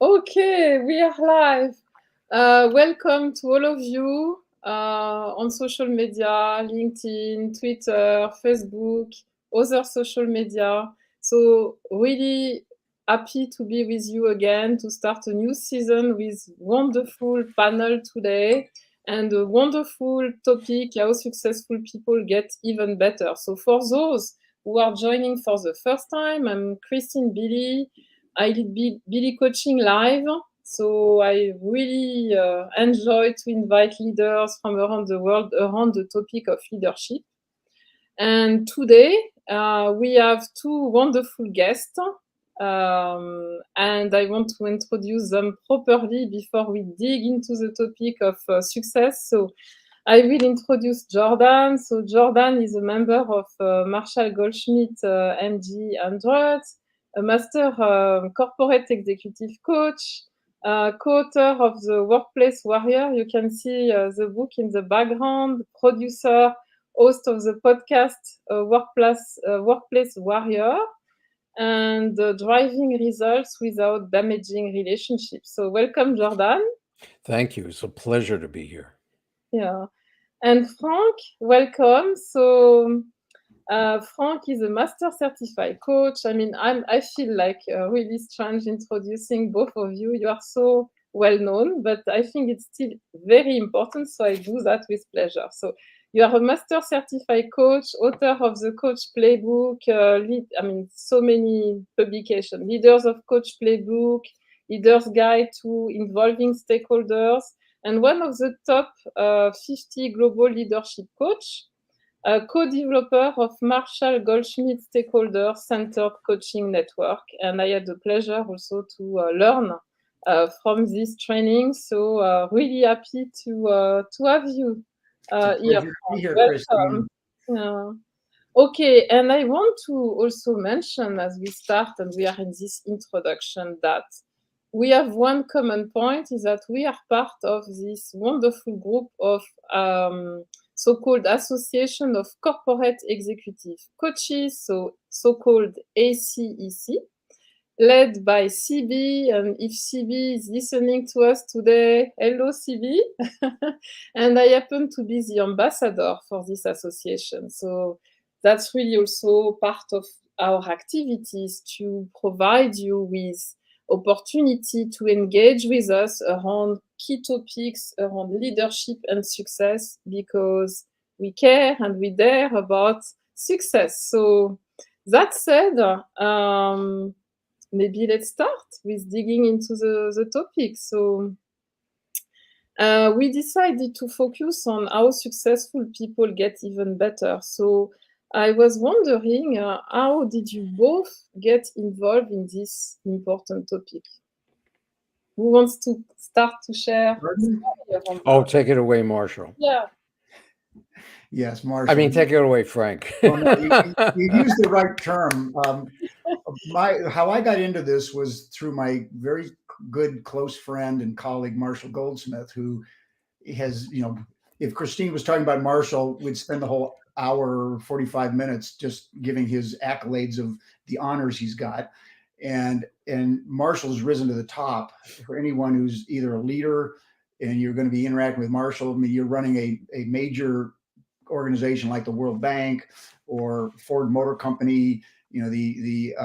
Okay, we are live. Welcome to all of you on social media, LinkedIn, Twitter, Facebook, other social media. So really happy to be with you again to start a new season with wonderful panel today and a wonderful topic, how successful people get even better. So for those who are joining for the first time, I'm Christine Billy. I did Billy Coaching Live. So I really enjoy to invite leaders from around the world around the topic of leadership. And today we have two wonderful guests. And I want to introduce them properly before we dig into the topic of success. So I will introduce Jordan. So Jordan is a member of Marshall Goldschmidt MG 100, a master corporate executive coach, co-author of The Workplace Warrior. You can see the book in the background, producer, host of the podcast Workplace Warrior, and driving results without damaging relationships. So welcome, Jordan. Thank you. It's a pleasure to be here. Yeah. And Frank, welcome. So Frank is a master certified coach. I mean, I feel like really strange introducing both of you. You are so well known, but I think it's still very important. So I do that with pleasure. So you are a master certified coach, author of the Coach Playbook, so many publications, Leaders of Coach Playbook, Leader's Guide to Involving Stakeholders, and one of the top 50 global leadership coach, co-developer of Marshall Goldschmidt Stakeholder Centered Coaching Network. And I had the pleasure also to learn from this training. So really happy to have you here. To be here, Christine. Welcome. Okay, and I want to also mention as we start and we are in this introduction that we have one common point is that we are part of this wonderful group of so-called Association of Corporate Executive Coaches, so-called ACEC, led by CB. And if CB is listening to us today, hello CB. And I happen to be the ambassador for this association. So that's really also part of our activities to provide you with opportunity to engage with us around key topics around leadership and success, because we care and we dare about success. So that said, maybe let's start with digging into the topic. So we decided to focus on how successful people get even better. So I was wondering, how did you both get involved in this important topic? Who wants to start to share? Oh, take it away, Marshall. Yeah. Yes, Marshall. I mean, take it away, Frank. Well, no, you used the right term. How I got into this was through my very good close friend and colleague, Marshall Goldsmith, who has, if Christine was talking about Marshall, we'd spend the whole hour, 45 minutes just giving his accolades of the honors he's got. And Marshall's risen to the top. For anyone who's either a leader and you're going to be interacting with Marshall, I mean, you're running a major organization like the World Bank or Ford Motor Company, the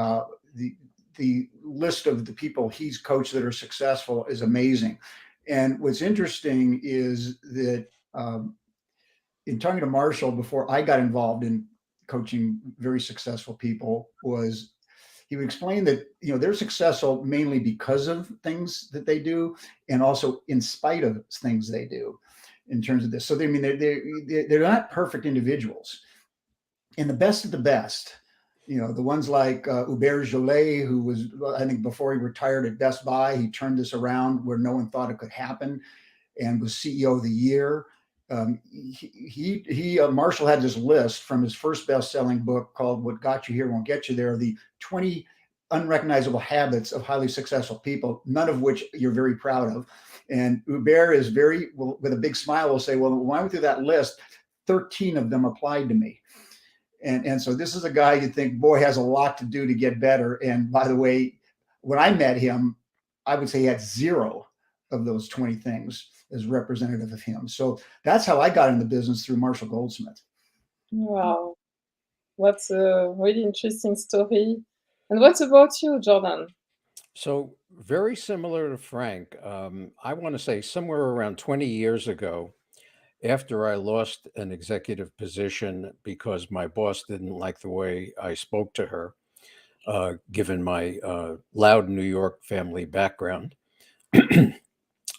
list of the people he's coached that are successful is amazing. And what's interesting is that in talking to Marshall before I got involved in coaching very successful people, was he would explain that they're successful mainly because of things that they do and also in spite of things they do in terms of this. So they're not perfect individuals. And the best of the best, the ones like Hubert Joly, who was, I think before he retired at Best Buy, he turned this around where no one thought it could happen and was CEO of the year. Marshall had this list from his first best-selling book called What Got You Here Won't Get You There, the 20 unrecognizable habits of highly successful people, none of which you're very proud of. And Hubert is with a big smile, will say, well, when I went through that list, 13 of them applied to me. And so this is a guy you think, boy, has a lot to do to get better. And by the way, when I met him, I would say he had 0 of those 20 things as representative of him. So that's how I got in the business, through Marshall Goldsmith. Wow. That's a really interesting story. And what about you, Jordan? So very similar to Frank. I want to say somewhere around 20 years ago, after I lost an executive position because my boss didn't like the way I spoke to her, given my loud New York family background.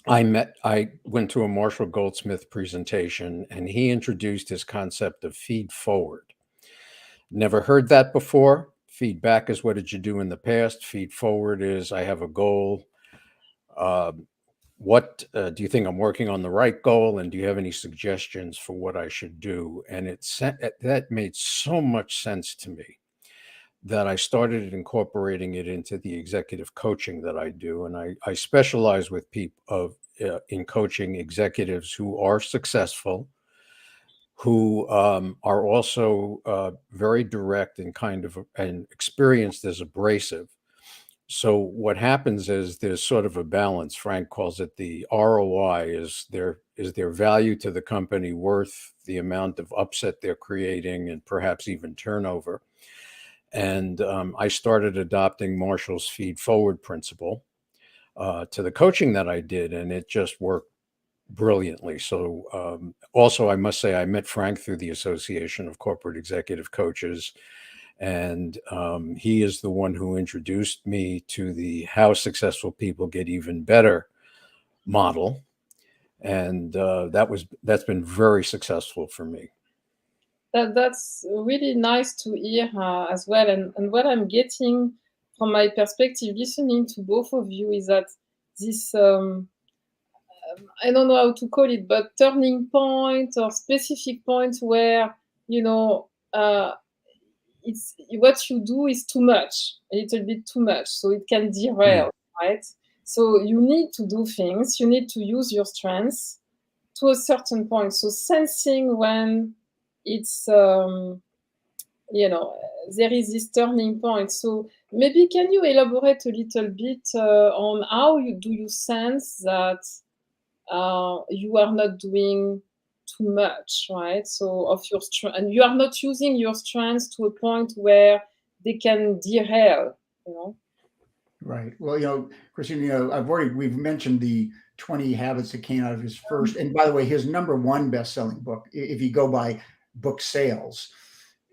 I went to a Marshall Goldsmith presentation, and he introduced his concept of feed forward. Never heard that before. Feedback is what did you do in the past? Feed forward is I have a goal. What do you think I'm working on the right goal? And do you have any suggestions for what I should do? And that made so much sense to me that I started incorporating it into the executive coaching that I do. And I specialize with people in coaching executives who are successful, who are also very direct and and experienced as abrasive. So what happens is there's sort of a balance. Frank calls it the ROI. Is their value to the company worth the amount of upset they're creating and perhaps even turnover? And I started adopting Marshall's feed forward principle to the coaching that I did, and it just worked brilliantly. So also, I must say, I met Frank through the Association of Corporate Executive Coaches, and he is the one who introduced me to the How Successful People Get Even Better model. And that's been very successful for me. That's really nice to hear as well. And what I'm getting from my perspective, listening to both of you, is that this, I don't know how to call it, but turning point or specific point where, it's what you do is too much, a little bit too much. So it can derail, right? So you need to do things, you need to use your strengths to a certain point. So sensing when it's there is this turning point. So maybe can you elaborate a little bit on how do you sense that you are not doing too much, right? So of your and you are not using your strengths to a point where they can derail, Right. Well, Christine, we've mentioned the 20 habits that came out of his first, and by the way, his #1 best-selling book, if you go by book sales.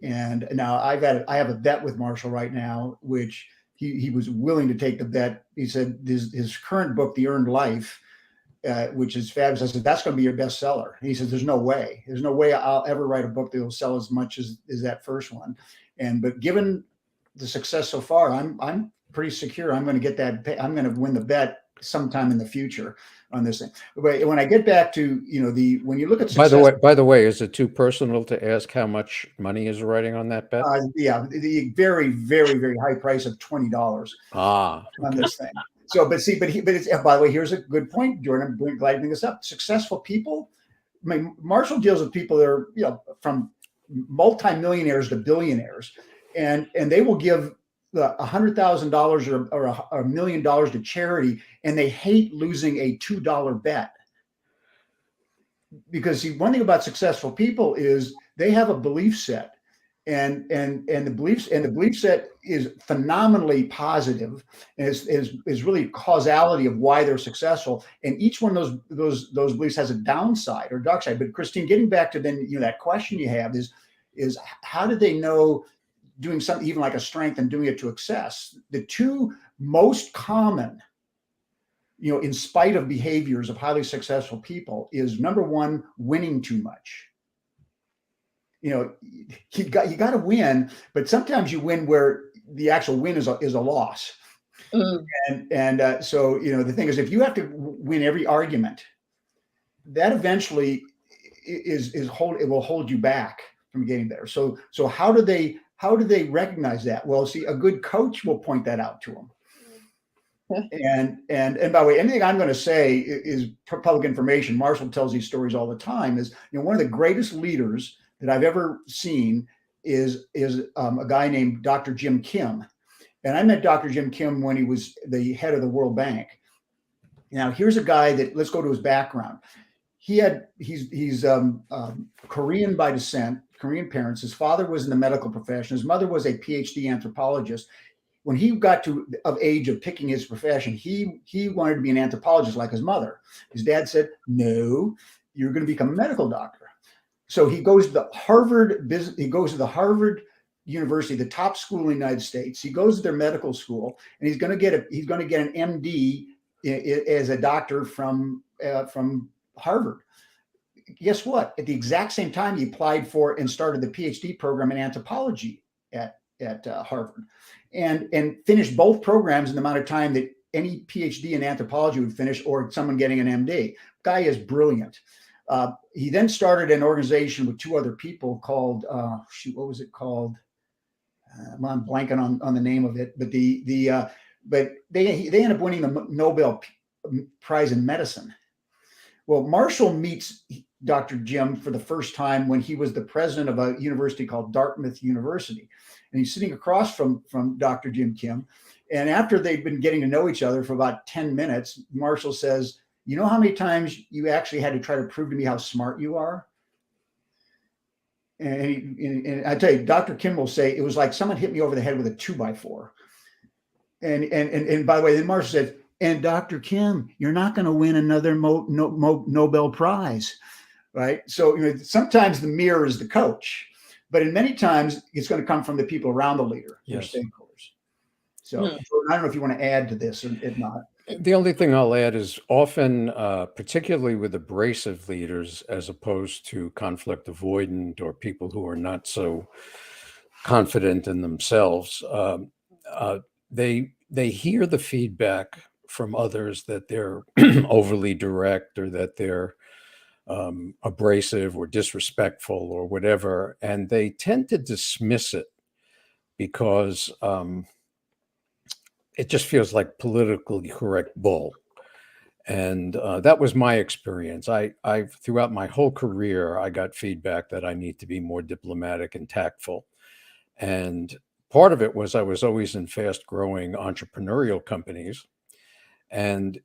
And now I have a bet with Marshall right now, which he was willing to take the bet. He said his current book, The Earned Life, which is fabulous. I said, that's going to be your bestseller. And he says, there's no way I'll ever write a book that will sell as much as that first one. But given the success so far, I'm pretty secure I'm going to get that. I'm going to win the bet sometime in the future on this thing. But when I get back to, when you look at success. By the way, is it too personal to ask how much money is riding on that bet? Yeah, the very, very, very high price of $20 on this thing. So, but it's, by the way, here's a good point, Jordan. I'm glad you bring this up. Successful people. I mean, Marshall deals with people that are, from multimillionaires to billionaires, and they will give $100,000 or $1 million to charity, and they hate losing a $2 bet. Because one thing about successful people is they have a belief set. And the belief set is phenomenally positive, and is really causality of why they're successful. And each one of those beliefs has a downside or dark side. But Christine, getting back to then that question you have is how do they know doing something even like a strength and doing it to excess? The two most common, in spite of behaviors of highly successful people, is #1, winning too much. You got to win, but sometimes you win where the actual win is a loss. And so the thing is, if you have to win every argument, that eventually it will hold you back from getting there. So how do they recognize that? Well, see, a good coach will point that out to them. And by the way, anything I'm going to say is public information. Marshall tells these stories all the time. Is one of the greatest leaders that I've ever seen is a guy named Dr. Jim Kim. And I met Dr. Jim Kim when he was the head of the World Bank. Now, here's a guy that, let's go to his background. He's Korean by descent, Korean parents. His father was in the medical profession. His mother was a PhD anthropologist. When he got to of age of picking his profession, he wanted to be an anthropologist like his mother. His dad said, "No, you're going to become a medical doctor." So he goes to the Harvard business. He goes to the Harvard University, the top school in the United States. He goes to their medical school, and he's going to get an MD as a doctor from Harvard. Guess what? At the exact same time, he applied for and started the PhD program in anthropology at Harvard, and finished both programs in the amount of time that any PhD in anthropology would finish, or someone getting an MD. Guy is brilliant. He then started an organization with two other people called what was it called? I'm blanking on the name of it, but but they end up winning the Nobel Prize in medicine. Well, Marshall meets Dr. Jim for the first time when he was the president of a university called Dartmouth University, and he's sitting across from Dr. Jim Kim. And after they've been getting to know each other for about 10 minutes, Marshall says, "You know how many times you actually had to try to prove to me how smart you are?" And I tell you, Dr. Kim will say, "It was like someone hit me over the head with a 2x4. And by the way, then Marshall said, "And Dr. Kim, you're not going to win another Nobel Prize," right? So sometimes the mirror is the coach, but in many times it's going to come from the people around the leader, your stakeholders. So I don't know if you want to add to this, or if not. The only thing I'll add is often, particularly with abrasive leaders, as opposed to conflict avoidant or people who are not so confident in themselves, they hear the feedback from others that they're overly direct, or that they're abrasive or disrespectful or whatever, and they tend to dismiss it because it just feels like politically correct bull. And that was my experience. I throughout my whole career, I got feedback that I need to be more diplomatic and tactful. And part of it was I was always in fast growing entrepreneurial companies, and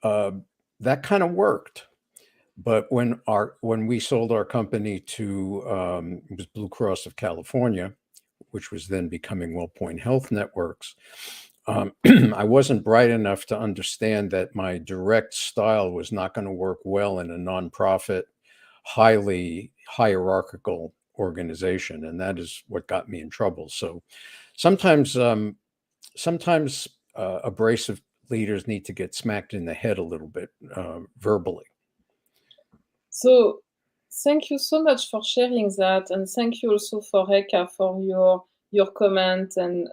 that kind of worked. But when we sold our company to it was Blue Cross of California, which was then becoming WellPoint Health Networks, I wasn't bright enough to understand that my direct style was not going to work well in a nonprofit, highly hierarchical organization, and that is what got me in trouble. So sometimes abrasive leaders need to get smacked in the head a little bit verbally. So thank you so much for sharing that, and thank you also for Reka for your comment and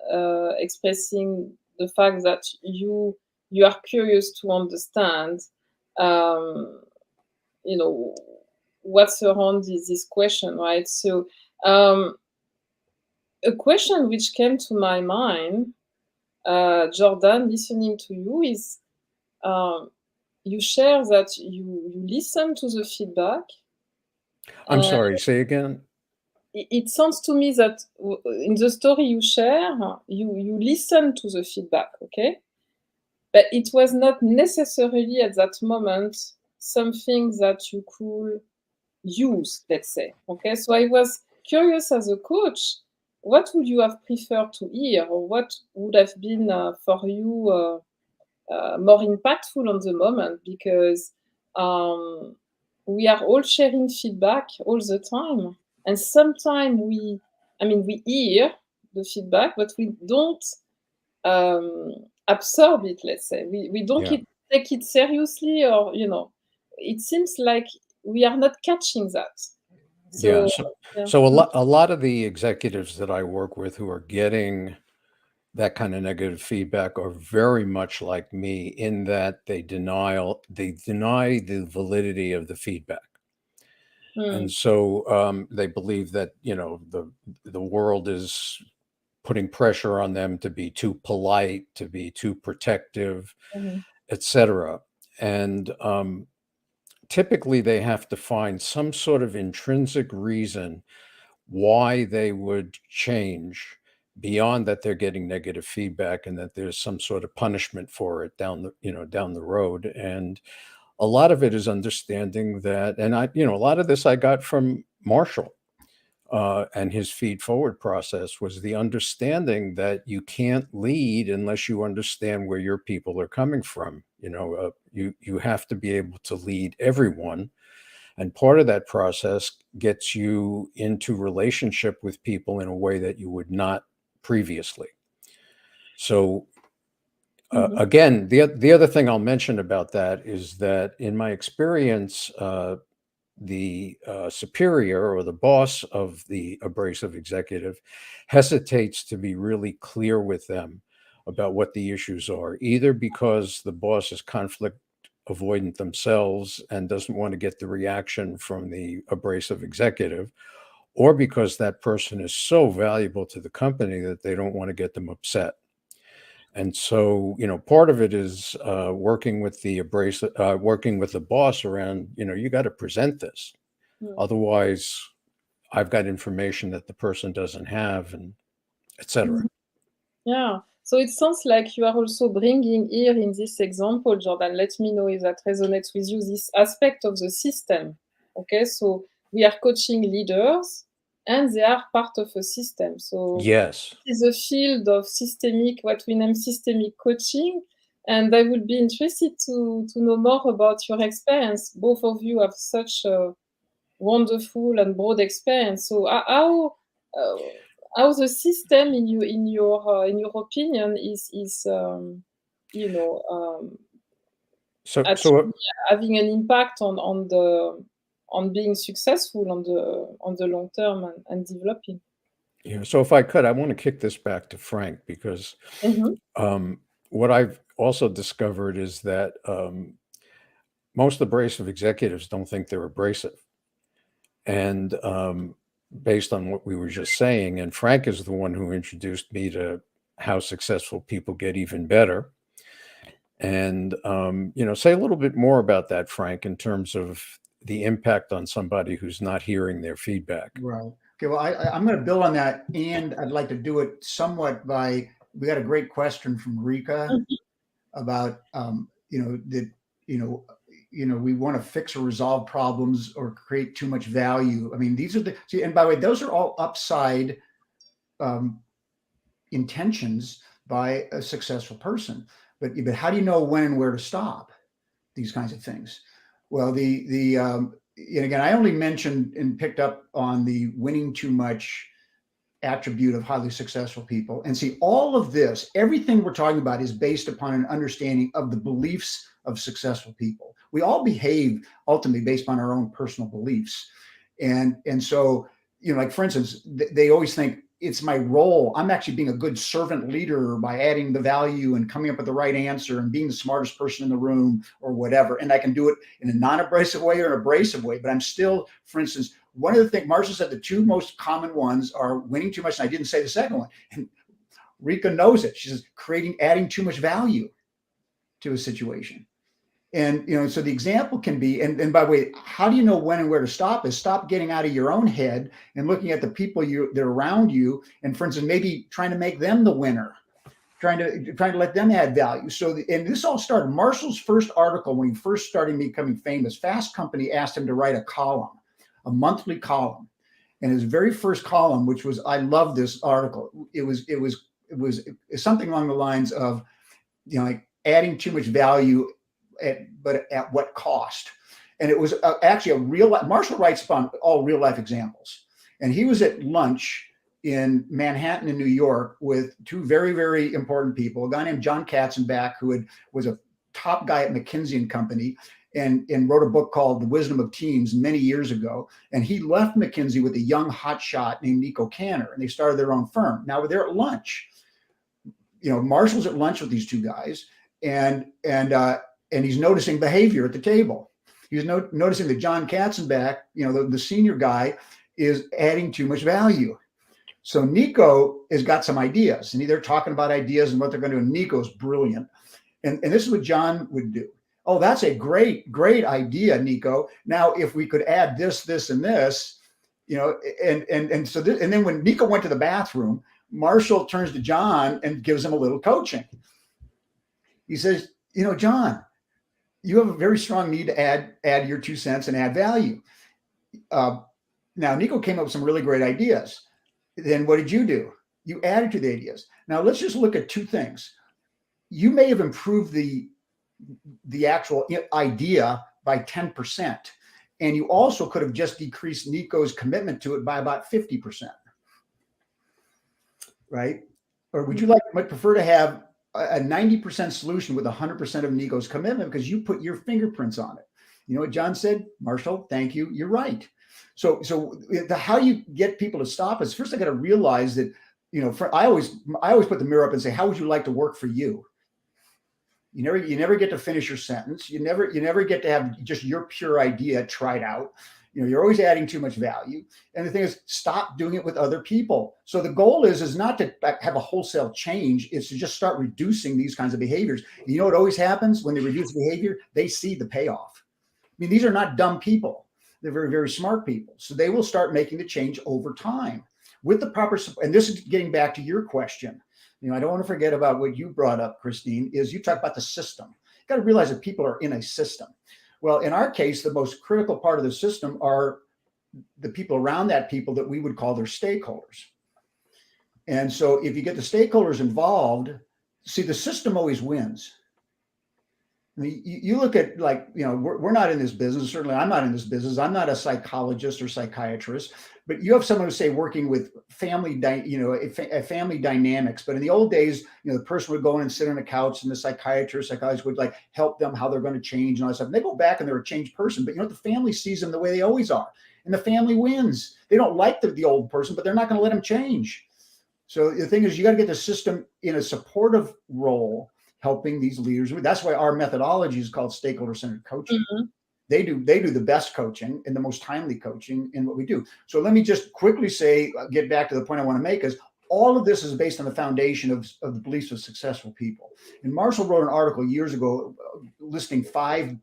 expressing the fact that you are curious to understand, what's around this question, right? So a question which came to my mind, Jordan, listening to you, is you share that you listen to the feedback. I'm sorry, say again. It sounds to me that in the story you share, you listen to the feedback, okay? But it was not necessarily at that moment something that you could use, let's say, okay? So I was curious as a coach, what would you have preferred to hear, or what would have been for you more impactful on the moment? Because we are all sharing feedback all the time. And sometimes we hear the feedback, but we don't absorb it, let's say. We don't take it seriously, or, it seems like we are not catching that. So a lot of the executives that I work with who are getting that kind of negative feedback are very much like me, in that they deny the validity of the feedback. And so they believe that, the world is putting pressure on them to be too polite, to be too protective, etc. And typically they have to find some sort of intrinsic reason why they would change beyond that they're getting negative feedback and that there's some sort of punishment for it down the road. And a lot of it is understanding that, and a lot of this I got from Marshall, and his feed forward process was the understanding that you can't lead unless you understand where your people are coming from. You have to be able to lead everyone. And part of that process gets you into relationship with people in a way that you would not previously. So again, the other thing I'll mention about that is that in my experience, the superior or the boss of the abrasive executive hesitates to be really clear with them about what the issues are, either because the boss is conflict avoidant themselves and doesn't want to get the reaction from the abrasive executive, or because that person is so valuable to the company that they don't want to get them upset. And so, part of it is working with the boss around, you got to present this. Otherwise, I've got information that the person doesn't have, and etc. Yeah. So it sounds like you are also bringing here in this example, Jordan, let me know if that resonates with you, this aspect of the system. Okay, so we are coaching leaders and they are part of a system. So yes, it's a field of systemic, what we name systemic coaching. And I would be interested to know more about your experience. Both of you have such a wonderful and broad experience. So how the system in your opinion is actually having an impact on being successful on the long term and developing. Yeah. So if I could, I want to kick this back to Frank, because what I've also discovered is that most abrasive executives don't think they're abrasive. And based on what we were just saying, and Frank is the one who introduced me to how successful people get even better. And, say a little bit more about that, Frank, in terms of the impact on somebody who's not hearing their feedback. Right. Okay. Well, I'm going to build on that, and I'd like to do it somewhat we got a great question from Rika about, we want to fix or resolve problems or create too much value. I mean, and by the way, those are all upside intentions by a successful person. But how do you know when and where to stop these kinds of things? Well, and again, I only mentioned and picked up on the winning too much attribute of highly successful people. And see, all of this, everything we're talking about is based upon an understanding of the beliefs of successful people. We all behave ultimately based on our own personal beliefs. And so, like for instance, they always think it's my role. I'm actually being a good servant leader by adding the value and coming up with the right answer and being the smartest person in the room or whatever. And I can do it in a non-abrasive way or an abrasive way, but I'm still, for instance, one of the things Marshall said, the two most common ones are winning too much. And I didn't say the second one. And Rika knows it. She says adding too much value to a situation. And, so the example can be, and by the way, how do you know when and where to stop is stop getting out of your own head and looking at the people that are around you. And for instance, maybe trying to make them the winner, trying to let them add value. So, and this all started, Marshall's first article, when he first started becoming famous, Fast Company asked him to write a monthly column. And his very first column, which was, I love this article. It was something along the lines of, like adding too much value, but at what cost? And it was actually a real life. Marshall writes upon all real life examples. And he was at lunch in Manhattan in New York with two very, very important people, a guy named John Katzenbach, who was a top guy at McKinsey & Company and wrote a book called The Wisdom of Teams many years ago. And he left McKinsey with a young hotshot named Nico Cantor, and they started their own firm. Now they're at lunch. Marshall's at lunch with these two guys, and he's noticing behavior at the table. He's noticing that John Katzenbach, the senior guy, is adding too much value. So Nico has got some ideas, and they're talking about ideas and what they're going to do. And Nico's brilliant. And this is what John would do. Oh, that's a great, great idea, Nico. Now, if we could add this, this, and this, and so this, and then when Nico went to the bathroom, Marshall turns to John and gives him a little coaching. He says, John, you have a very strong need to add your 2 cents and add value. Now, Nico came up with some really great ideas. Then what did you do? You added to the ideas. Now, let's just look at 2 things. You may have improved the actual idea by 10%. And you also could have just decreased Nico's commitment to it by about 50%. Right? Or would you might prefer to have a 90% solution with 100% of Nico's commitment because you put your fingerprints on it? You know what John said? Marshall, thank you. You're right. So how you get people to stop is first I got to realize that, I always put the mirror up and say, how would you like to work for you? You never get to finish your sentence. You never get to have just your pure idea tried out. You're always adding too much value. And the thing is, stop doing it with other people. So the goal is not to have a wholesale change. It's to just start reducing these kinds of behaviors. And you know what always happens when they reduce behavior? They see the payoff. I mean, these are not dumb people. They're very, very smart people. So they will start making the change over time with the proper support. And this is getting back to your question. I don't want to forget about what you brought up, Christine, is you talk about the system. You got to realize that people are in a system. Well, in our case, the most critical part of the system are the people around that people that we would call their stakeholders. And so if you get the stakeholders involved, see, the system always wins. I mean, you look at we're not in this business. Certainly, I'm not in this business. I'm not a psychologist or psychiatrist, but you have someone who say working with family, family dynamics. But in the old days, the person would go in and sit on a couch, and the psychiatrist would help them how they're going to change and all that stuff. And they go back and they're a changed person. But the family sees them the way they always are, and the family wins. They don't like the old person, but they're not going to let them change. So the thing is, you got to get the system in a supportive role, helping these leaders. That's why our methodology is called stakeholder-centered coaching. Mm-hmm. They do the best coaching and the most timely coaching in what we do. So let me just quickly get back to the point I want to make, is all of this is based on the foundation of the beliefs of successful people. And Marshall wrote an article years ago listing 5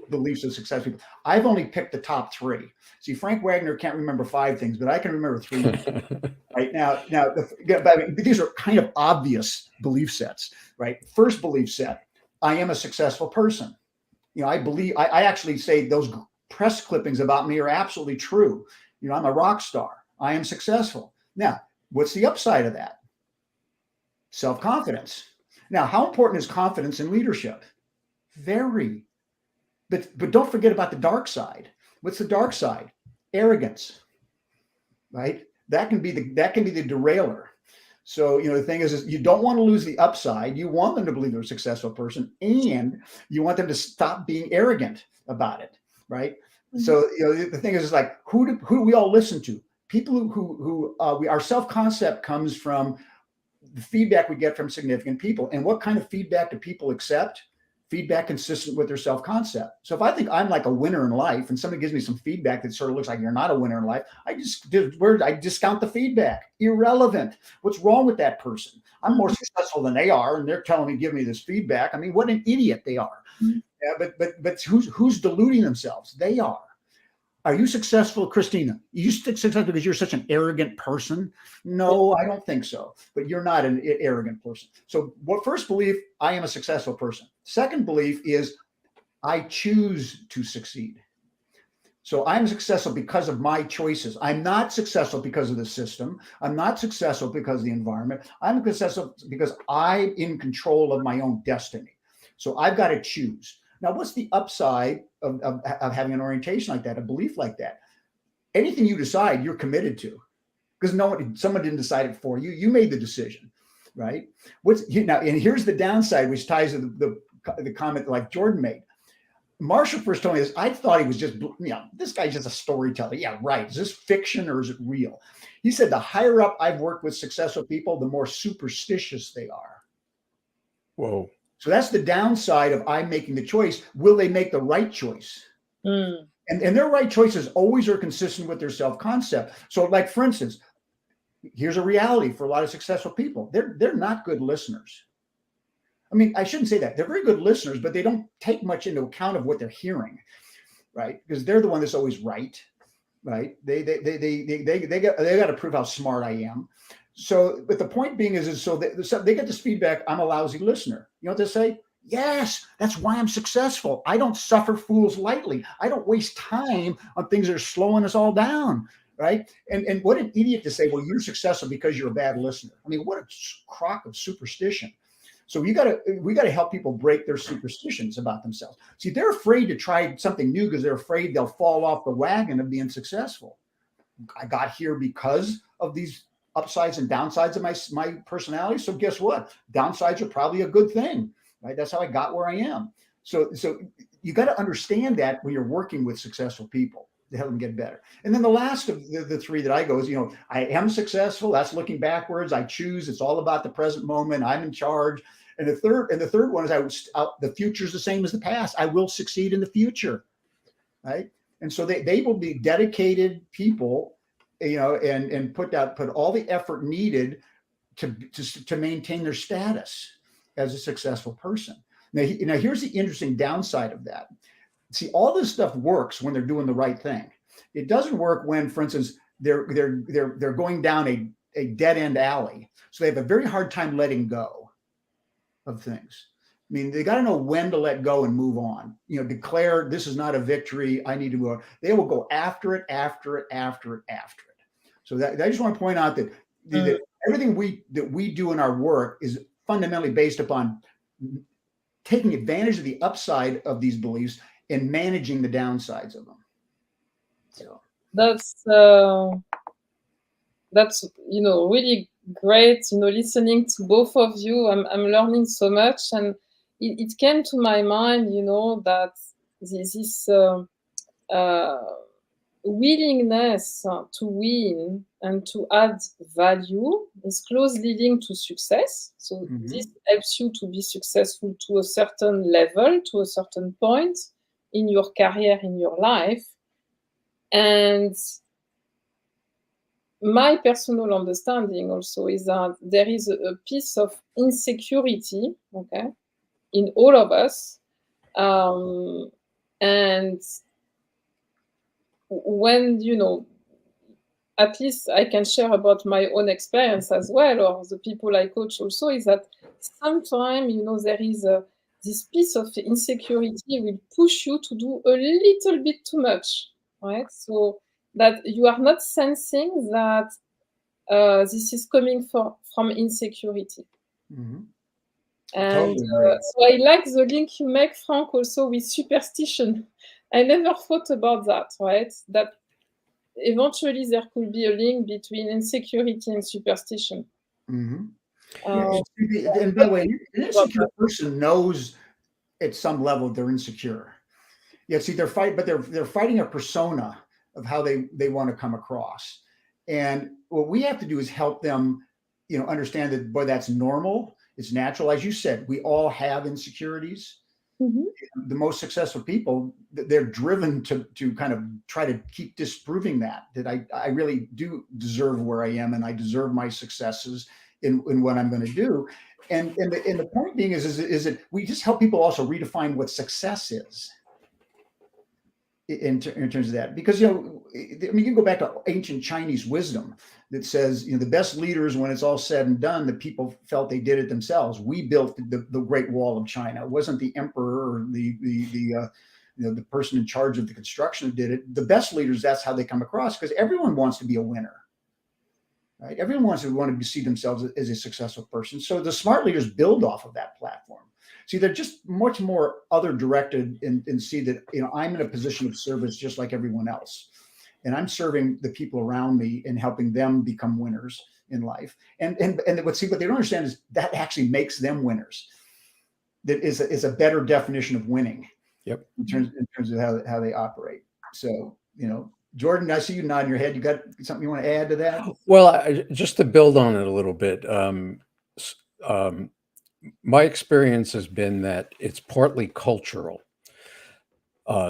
beliefs of successful people. I've only picked the top 3. See, Frank Wagner can't remember 5 things, but I can remember 3. Right now, these are kind of obvious belief sets, right? First belief set: I am a successful person. I actually say those press clippings about me are absolutely true. I'm a rock star. I am successful. Now, what's the upside of that? Self-confidence. Now, how important is confidence in leadership? Very. But don't forget about the dark side. What's the dark side? Arrogance, right? That can be the derailer. So, the thing is you don't want to lose the upside. You want them to believe they're a successful person, and you want them to stop being arrogant about it, right? Mm-hmm. So, the thing is who do we all listen to? People who our self-concept comes from the feedback we get from significant people. And what kind of feedback do people accept? Feedback consistent with their self-concept. So if I think I'm like a winner in life and somebody gives me some feedback that sort of looks like you're not a winner in life, I discount the feedback. Irrelevant. What's wrong with that person? I'm more successful than they are, and they're telling me, give me this feedback. I mean, what an idiot they are. Mm-hmm. Yeah, but who's deluding themselves? They are. Are you successful, Christina? You successful because you're such an arrogant person? No, I don't think so. But you're not an arrogant person. So first belief, I am a successful person. Second belief is I choose to succeed. So I'm successful because of my choices. I'm not successful because of the system. I'm not successful because of the environment. I'm successful because I'm in control of my own destiny. So I've got to choose. Now, what's the upside of having an orientation like that, a belief like that? Anything you decide, you're committed to, because someone didn't decide it for you. You made the decision, right? And here's the downside, which ties to the comment like Jordan made. Marshall first told me this. I thought he was just, this guy's just a storyteller. Yeah, right. Is this fiction or is it real? He said the higher up I've worked with successful people, the more superstitious they are. Whoa. So that's the downside of I'm making the choice. Will they make the right choice? Mm. And their right choices always are consistent with their self-concept. So like, for instance, here's a reality for a lot of successful people. They're not good listeners. I mean, I shouldn't say that. They're very good listeners, but they don't take much into account of what they're hearing, right? Because they're the one that's always right, right? They got to prove how smart I am. So, but the point being is so they get this feedback. I'm a lousy listener. You know what they say? Yes, that's why I'm successful. I don't suffer fools lightly. I don't waste time on things that are slowing us all down. Right. And what an idiot to say, well, you're successful because you're a bad listener. I mean, what a crock of superstition. So we got to help people break their superstitions about themselves. See, they're afraid to try something new because they're afraid they'll fall off the wagon of being successful. I got here because of these upsides and downsides of my personality. So guess what? Downsides are probably a good thing, right? That's how I got where I am. So you got to understand that when you're working with successful people to help them get better. And then the last of the three that I go is, you know, I am successful. That's looking backwards. I choose. It's all about the present moment. I'm in charge. And the third one is the future is the same as the past. I will succeed in the future, right? And so they will be dedicated people, you know, and put all the effort needed to maintain their status as a successful person. Now here's the interesting downside of that. See, all this stuff works when they're doing the right thing. It doesn't work when, for instance, they're going down a dead end alley. So they have a very hard time letting go of things. I mean, they got to know when to let go and move on. You know, declare this is not a victory. I need to move on. They will go after it. So that I just want to point out that, that everything we do in our work is fundamentally based upon taking advantage of the upside of these beliefs and managing the downsides of them. So that's you know, really great, you know, listening to both of you. I'm learning so much, and it came to my mind, you know, that this willingness to win and to add value is closely linked to success. So this helps you to be successful to a certain level, to a certain point in your career, in your life. And my personal understanding also is that there is a piece of insecurity, okay, in all of us. And when, you know, at least I can share about my own experience as well, or the people I coach also, is that sometimes, you know, there is this piece of insecurity will push you to do a little bit too much, right? So that you are not sensing that this is coming from insecurity. And so I like the link you make, Frank, also with superstition. I never thought about that, right? That eventually there could be a link between insecurity and superstition. And by the way, an insecure person knows at some level they're insecure. Yeah, see, they're fighting a persona of how they want to come across. And what we have to do is help them, you know, understand that, boy, that's normal. It's natural. As you said, we all have insecurities. The most successful people, they're driven to kind of try to keep disproving that I really do deserve where I am, and I deserve my successes in what I'm going to do. And the point being is that we just help people also redefine what success is in terms of that. Because, you know, I mean, you can go back to ancient Chinese wisdom that says, you know, the best leaders, when it's all said and done, the people felt they did it themselves. We built the Great Wall of China. It wasn't the emperor or the person in charge of the construction who did it. The best leaders, that's how they come across, because everyone wants to be a winner, right? Everyone wants to see themselves as a successful person. So the smart leaders build off of that platform. See, they're just much more other directed and see that, you know, I'm in a position of service just like everyone else. And I'm serving the people around me and helping them become winners in life. And what they don't understand is that actually makes them winners. That is a better definition of winning. Yep. In terms of how they operate. So, you know, Jordan, I see you nodding your head. You got something you want to add to that? Well, just to build on it a little bit, my experience has been that it's partly cultural.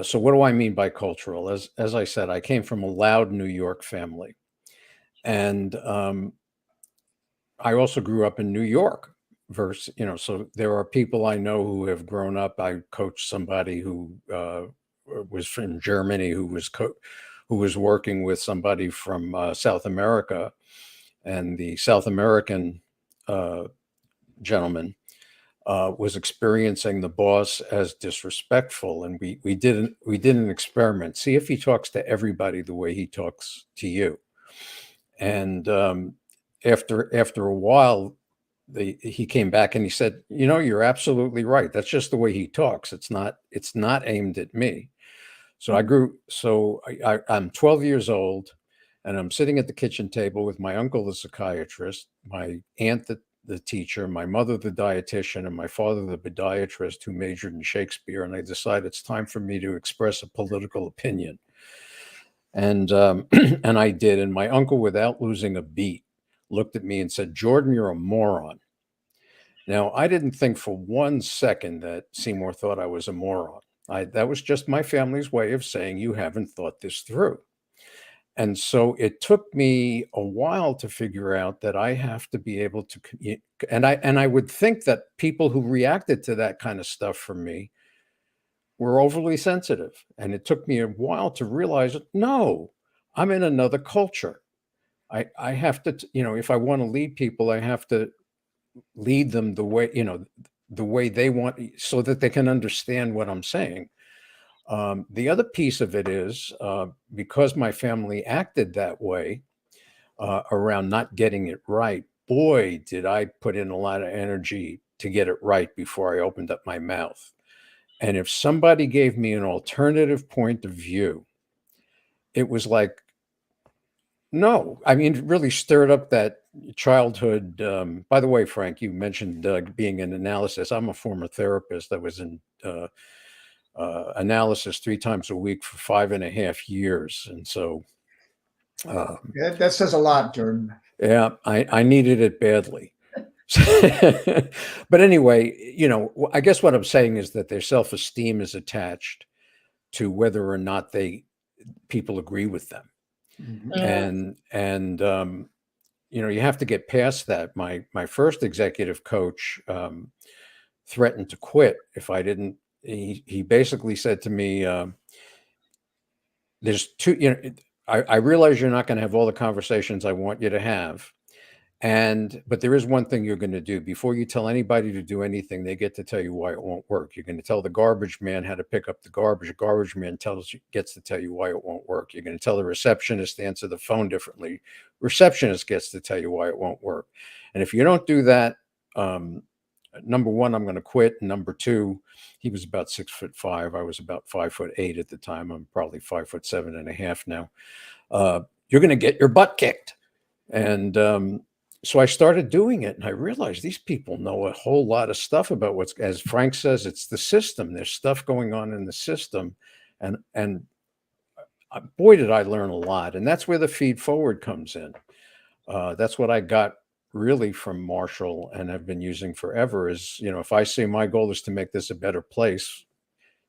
So what do I mean by cultural? As I said, I came from a loud New York family, and I also grew up in New York. So there are people I know who have grown up. I coached somebody who was from Germany who was working with somebody from South America, and the South American gentleman was experiencing the boss as disrespectful, and we did an experiment. See if he talks to everybody the way he talks to you. And after a while, he came back and he said, "You know, you're absolutely right. That's just the way he talks. It's not aimed at me." So I'm 12 years old, and I'm sitting at the kitchen table with my uncle, the psychiatrist, my aunt, the teacher, my mother, the dietitian, and my father, the podiatrist, who majored in Shakespeare. And I decided it's time for me to express a political opinion. And and I did. And my uncle, without losing a beat, looked at me and said, "Jordan, you're a moron." Now, I didn't think for 1 second that Seymour thought I was a moron. That was just my family's way of saying, "You haven't thought this through." And so it took me a while to figure out that I have to be able to, and I would think that people who reacted to that kind of stuff from me were overly sensitive. And it took me a while to realize, no, I'm in another culture. I have to, if I want to lead people, I have to lead them the way, the way they want, so that they can understand what I'm saying. The other piece of it is because my family acted that way around not getting it right. Boy, did I put in a lot of energy to get it right before I opened up my mouth. And if somebody gave me an alternative point of view, it was like, no. I mean, it really stirred up that childhood. By the way, Frank, you mentioned being in analysis. I'm a former therapist. I was in analysis 3 times a week for 5.5 years. And so that says a lot, Jordan. Yeah, I needed it badly. But anyway, I guess what I'm saying is that their self-esteem is attached to whether or not people agree with them. Mm-hmm. And you have to get past that. My first executive coach threatened to quit if I didn't. He basically said to me, "There's two. I realize you're not going to have all the conversations I want you to have, but there is one thing you're going to do. Before you tell anybody to do anything, they get to tell you why it won't work. You're going to tell the garbage man how to pick up the garbage. The garbage man gets to tell you why it won't work. You're going to tell the receptionist to answer the phone differently. Receptionist gets to tell you why it won't work. And if you don't do that, number one, I'm going to quit. And number two," he was about 6'5". I was about 5'8" at the time. I'm probably 5'7.5" now. "You're going to get your butt kicked." And so I started doing it, and I realized these people know a whole lot of stuff about what's, as Frank says, it's the system. There's stuff going on in the system. And boy, did I learn a lot. And that's where the feed forward comes in. That's what I got really from Marshall and have been using forever is, if I say my goal is to make this a better place,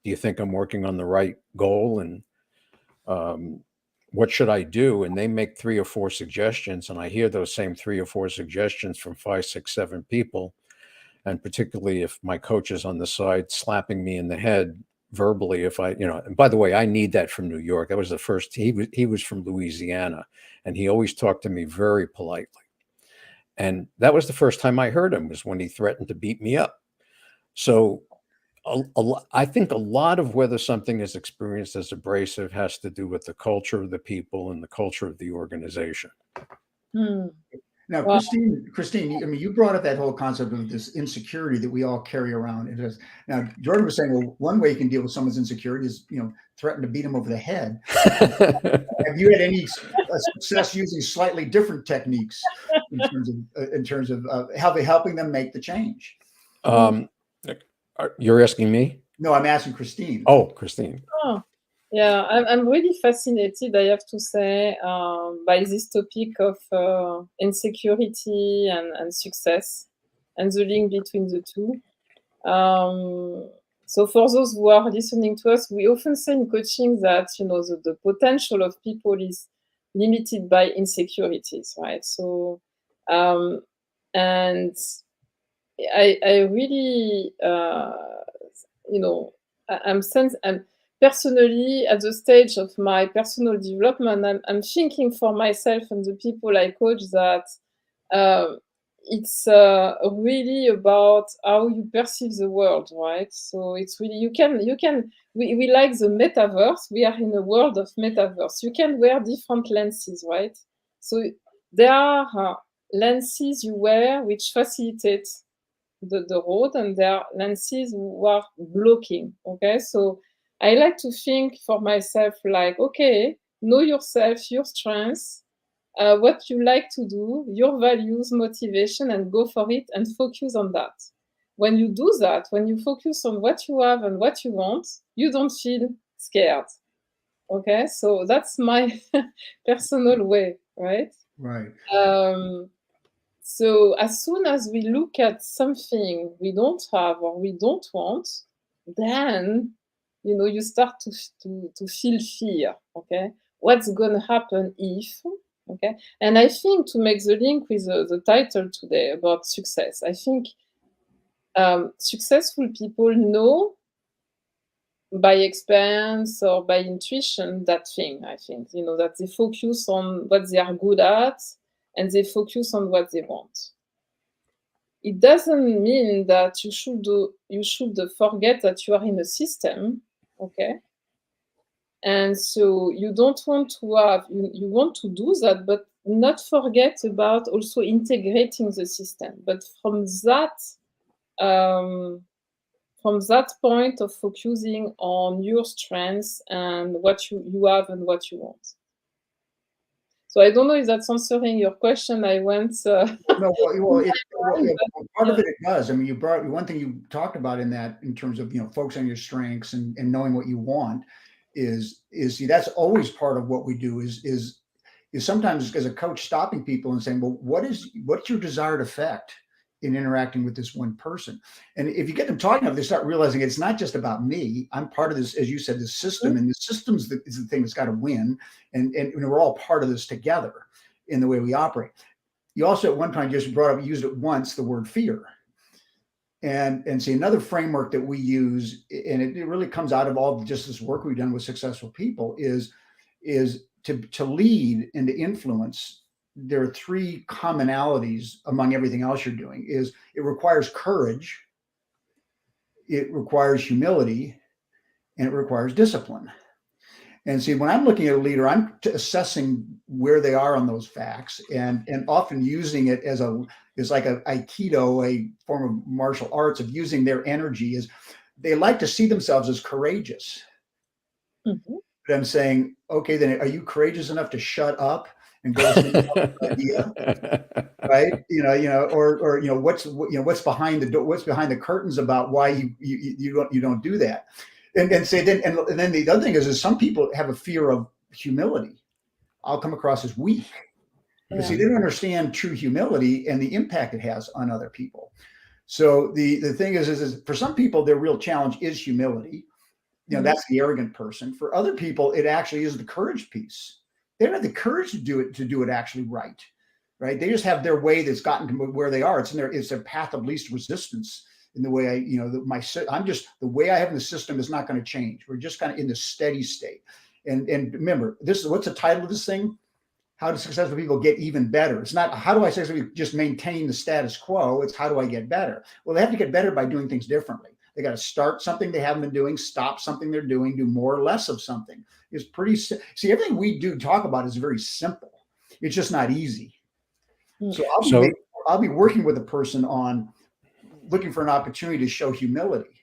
do you think I'm working on the right goal? And what should I do? And they make 3 or 4 suggestions, and I hear those same 3 or 4 suggestions from 5, 6, 7 people. And particularly if my coach is on the side slapping me in the head verbally, and by the way, I need that from New York. That was the first, he was from Louisiana, and he always talked to me very politely. And that was the first time I heard him, was when he threatened to beat me up. So I think a lot of whether something is experienced as abrasive has to do with the culture of the people and the culture of the organization. Now, Christine, I mean, you brought up that whole concept of this insecurity that we all carry around. Now, Jordan was saying, well, one way you can deal with someone's insecurity is, threaten to beat them over the head. Have you had any success using slightly different techniques in terms of helping them make the change? You're asking me? No, I'm asking Christine. Oh, Christine. Oh, yeah, I'm really fascinated, I have to say, by this topic of insecurity and success and the link between the two. So for those who are listening to us, we often say in coaching that, the potential of people is limited by insecurities, right? So, and I really, I'm personally at the stage of my personal development, I'm thinking for myself and the people I coach that it's really about how you perceive the world, right? So it's really we like the metaverse. We are in a world of metaverse. You can wear different lenses, right? So there are lenses you wear which facilitate the road, and there are lenses who are blocking. Okay, so I like to think for myself like, okay, know yourself, your strengths, what you like to do, your values, motivation, and go for it and focus on that. When you do that, when you focus on what you have and what you want, you don't feel scared. Okay, so that's my personal way, right? Right. So as soon as we look at something we don't have or we don't want, then you start to feel fear. Okay, what's going to happen if? Okay, and I think to make the link with the title today about success, I think successful people know by experience or by intuition that thing. I think that they focus on what they are good at and they focus on what they want. It doesn't mean that you should forget that you are in a system, okay? And so you don't want to have, you want to do that, but not forget about also integrating the system. But from that point of focusing on your strengths and what you have and what you want. So I don't know if that's answering your question. I went. No, part of it does. I mean, you brought one thing you talked about in terms of focus on your strengths and knowing what you want is see, that's always part of what we do is sometimes as a coach stopping people and saying, well, what's your desired effect in interacting with this one person? And if you get them talking about it, they start realizing it's not just about me. I'm part of this, as you said, the system, and the system is the thing that's got to win. And we're all part of this together in the way we operate. You also at one time just used it once, the word fear. And see, another framework that we use, and it really comes out of all just this work we've done with successful people, is to lead and to influence. There are three commonalities among everything else you're doing. Is it requires courage, it requires humility, and it requires discipline. And see, when I'm looking at a leader, I'm assessing where they are on those facts, and often using it as like a Aikido, a form of martial arts of using their energy. Is they like to see themselves as courageous. Mm-hmm. But I'm saying, okay, then are you courageous enough to shut up and go to some idea, right? Or what's behind the door, what's behind the curtains about why you don't do that, and then the other thing is some people have a fear of humility. I'll come across as weak. But see, they don't understand true humility and the impact it has on other people. So the thing is for some people, their real challenge is humility. That's the arrogant person. For other people, it actually is the courage piece. They don't have the courage to do it actually right. They just have their way that's gotten to where they are. It's their path of least resistance in the way the way I have in the system is not going to change. We're just kind of in the steady state. And remember, what's the title of this thing? How do successful people get even better? It's not how do I successfully just maintain the status quo. It's how do I get better? Well, they have to get better by doing things differently. They got to start something they haven't been doing, stop something they're doing, do more or less of something. It's pretty. See, everything we do talk about is very simple. It's just not easy. So I'll be working with a person on looking for an opportunity to show humility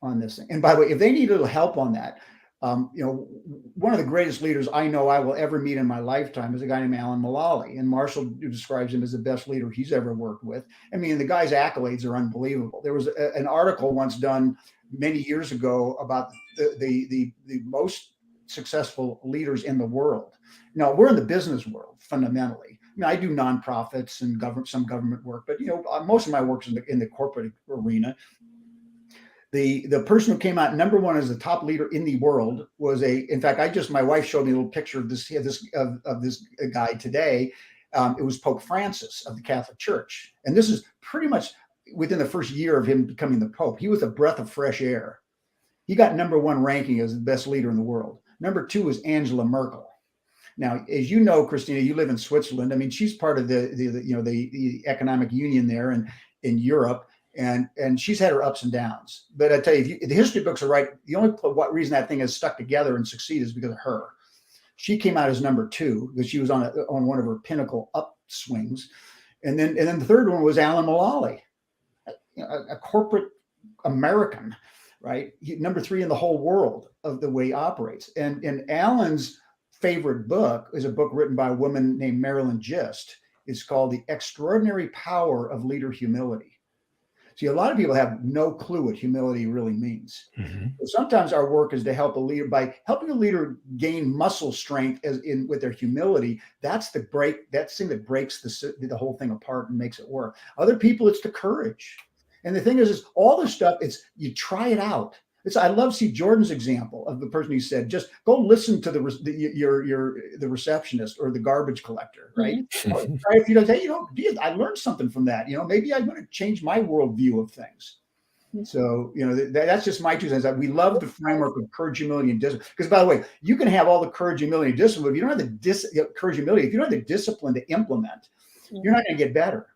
on this thing. And by the way, if they need a little help on that, one of the greatest leaders I know I will ever meet in my lifetime is a guy named Alan Mulally. And Marshall describes him as the best leader he's ever worked with. I mean, the guy's accolades are unbelievable. There was an article once done many years ago about the most successful leaders in the world. Now, we're in the business world fundamentally. I mean, I do nonprofits and some government work, but most of my work is in the corporate arena. The person who came out number one as the top leader in the world was in fact, my wife showed me a little picture of this guy today. It was Pope Francis of the Catholic Church. And this is pretty much within the first year of him becoming the Pope. He was a breath of fresh air. He got number one ranking as the best leader in the world. Number two was Angela Merkel. Now, as you know, Christina, you live in Switzerland. I mean, she's part of the economic union there and in Europe, and she's had her ups and downs. But I tell you, if the history books are right, the only reason that thing has stuck together and succeeded is because of her. She came out as number 2 because she was on one of her pinnacle upswings, and then the third one was Alan Mulally, a corporate American, right? Number 3 in the whole world of the way he operates. And Alan's favorite book is a book written by a woman named Marilyn Gist. It's called The Extraordinary Power of Leader Humility. See, a lot of people have no clue what humility really means. Mm-hmm. Sometimes our work is to help a leader by helping a leader gain muscle strength with their humility. That's the thing that breaks the whole thing apart and makes it work. Other people, it's the courage. And the thing is all this stuff, you try it out. I love C. Jordan's example of the person who said, just go listen to the receptionist or the garbage collector, right? Mm-hmm. Try a few days. Hey, I learned something from that. Maybe I'm going to change my worldview of things. So, that's just my 2 cents. We love the framework of courage, humility, and discipline. Because, by the way, you can have all the courage, humility, and discipline, but if you don't have the courage, humility, if you don't have the discipline to implement, you're not going to get better.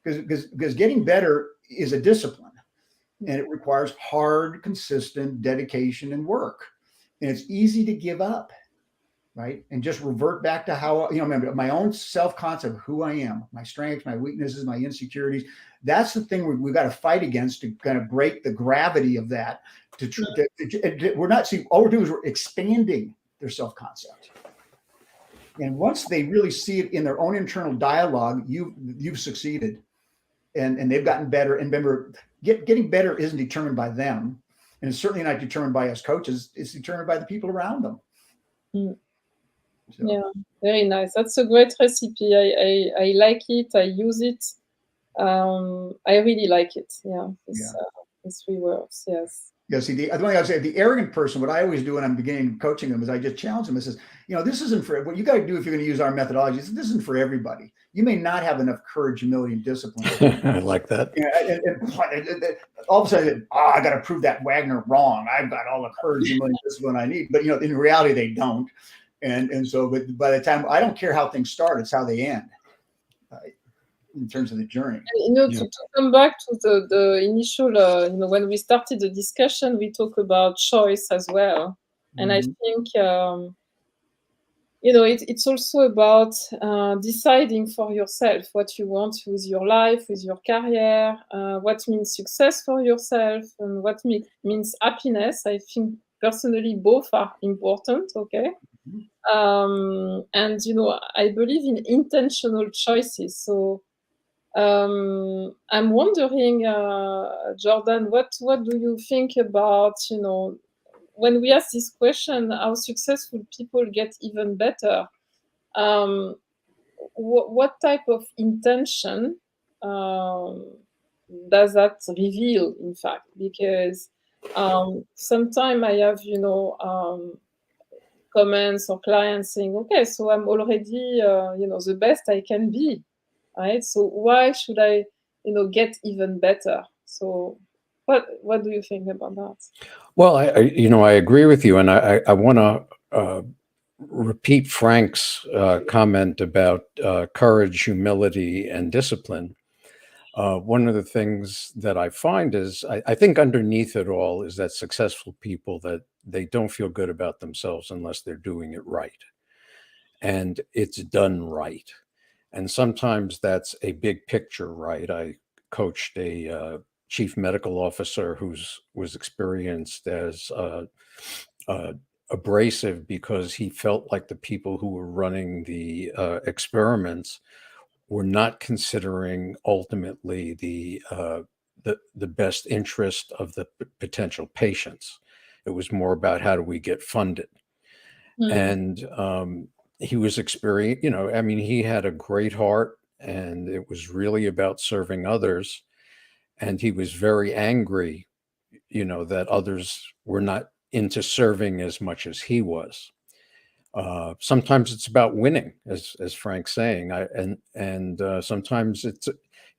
Because getting better is a discipline. And it requires hard, consistent dedication and work. And it's easy to give up, right? And just revert back to how, remember, my own self-concept of who I am, my strengths, my weaknesses, my insecurities. That's the thing we've got to fight against to kind of break the gravity of that. All we're doing is we're expanding their self-concept. And once they really see it in their own internal dialogue, you've succeeded. And they've gotten better. And remember, getting better isn't determined by them. And it's certainly not determined by us coaches. It's determined by the people around them. So. Yeah, very nice. That's a great recipe. I like it. I use it. I really like it. Yeah, these 3 words. Yes. Yeah, see, the other thing I would say, the arrogant person, what I always do when I'm beginning coaching them is I just challenge them. It says, this isn't for what you got to do if you're going to use our methodology. This isn't for everybody. You may not have enough courage, humility, and discipline. I like that. And all of a sudden, I got to prove that Wagner wrong. I've got all the courage, humility, and discipline I need. But in reality, they don't. And so, but by the time, I don't care how things start; it's how they end. In terms of the journey. To come back to the initial, when we started the discussion, we talk about choice as well. And I think, it's also about deciding for yourself what you want with your life, with your career, what means success for yourself, and what means happiness. I think personally both are important, okay? And, I believe in intentional choices. So, I'm wondering, Jordan, what do you think about, when we ask this question, how successful people get even better? What type of intention does that reveal, in fact? Because sometimes I have, comments or clients saying, okay, so I'm already, the best I can be. Right. So why should I, get even better? So what do you think about that? Well, I agree with you. And I want to repeat Frank's comment about courage, humility, and discipline. One of the things that I find is I think underneath it all is that successful people, that they don't feel good about themselves unless they're doing it right. And it's done right. And sometimes that's a big picture, right? I coached a chief medical officer who was experienced as abrasive because he felt like the people who were running the experiments were not considering ultimately the best interest of the potential patients. It was more about how do we get funded. And he was experienced, he had a great heart, and it was really about serving others. And he was very angry, that others were not into serving as much as he was. Sometimes it's about winning, as Frank's saying, and sometimes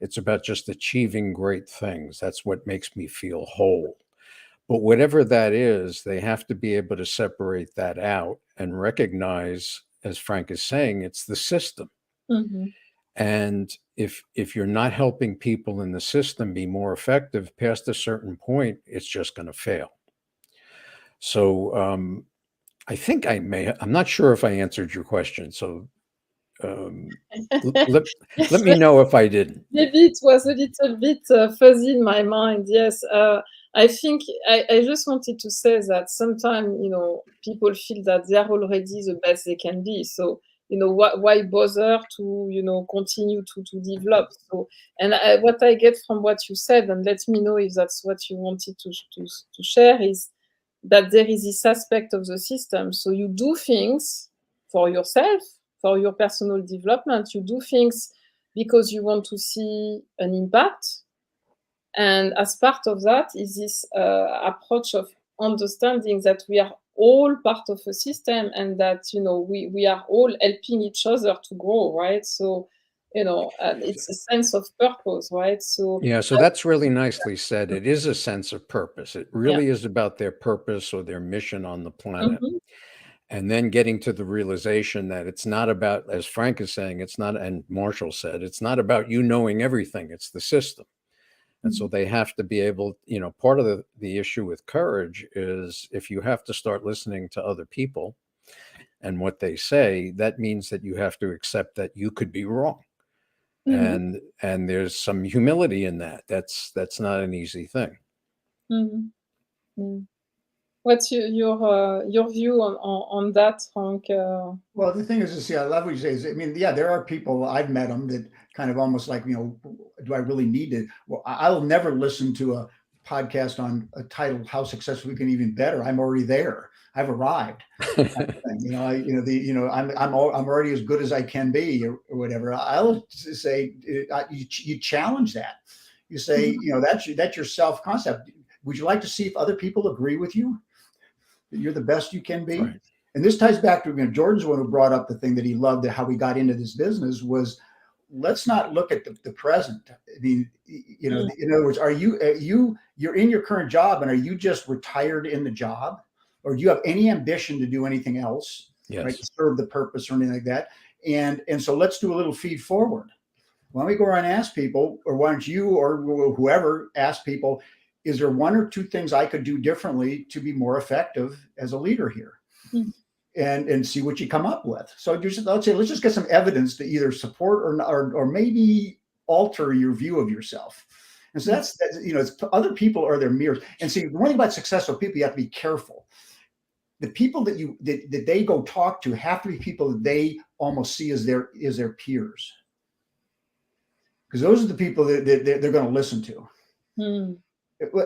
it's about just achieving great things. That's what makes me feel whole. But whatever that is, they have to be able to separate that out and recognize as Frank is saying, it's the system. Mm-hmm. And if you're not helping people in the system be more effective past a certain point, it's just going to fail. So I think I'm not sure if I answered your question. So let me know if I didn't. Maybe it was a little bit fuzzy in my mind. Yes, I think I just wanted to say that sometimes, people feel that they are already the best they can be. So, why bother to, continue to develop? So, and what I get from what you said, and let me know if that's what you wanted to share, is that there is this aspect of the system. So you do things for yourself, for your personal development. You do things because you want to see an impact. And as part of that is this approach of understanding that we are all part of a system and that, we are all helping each other to grow, right? So, it's a sense of purpose, right? So yeah, so that's really nicely said. It is a sense of purpose. It really is about their purpose or their mission on the planet. Mm-hmm. And then getting to the realization that it's not about, as Frank is saying, it's not, and Marshall said, it's not about you knowing everything, it's the system. And so they have to be able, part of the issue with courage is if you have to start listening to other people and what they say, that means that you have to accept that you could be wrong. Mm-hmm. And there's some humility in that. That's not an easy thing. Mm-hmm. Mm. What's your view on that, Frank? Well, the thing is, I love what you say. I mean, yeah, there are people, I've met them that kind of almost like, do I really need to? Well, I'll never listen to a podcast on a title, How Successful We Can Even Better. I'm already there. I've arrived. I'm already as good as I can be, or whatever. I'll say you challenge that. You say, that's your self concept. Would you like to see if other people agree with you that you're the best you can be? Right. And this ties back to, Jordan's one who brought up the thing that he loved, how we got into this business was, let's not look at the present. I mean, in other words, you're in your current job, and are you just retired in the job, or do you have any ambition to do anything else? Yes. Right, to serve the purpose or anything like that? And so let's do a little feed forward. Why don't we go around and ask people, or why don't you or whoever ask people, is there one or two things I could do differently to be more effective as a leader here? Mm-hmm. And see what you come up with. So let's just get some evidence to either support or maybe alter your view of yourself. And so that's it's other people are their mirrors. And see, the one thing about successful people, you have to be careful. The people that they go talk to have to be people that they almost see as their peers, because those are the people that they're going to listen to. Mm.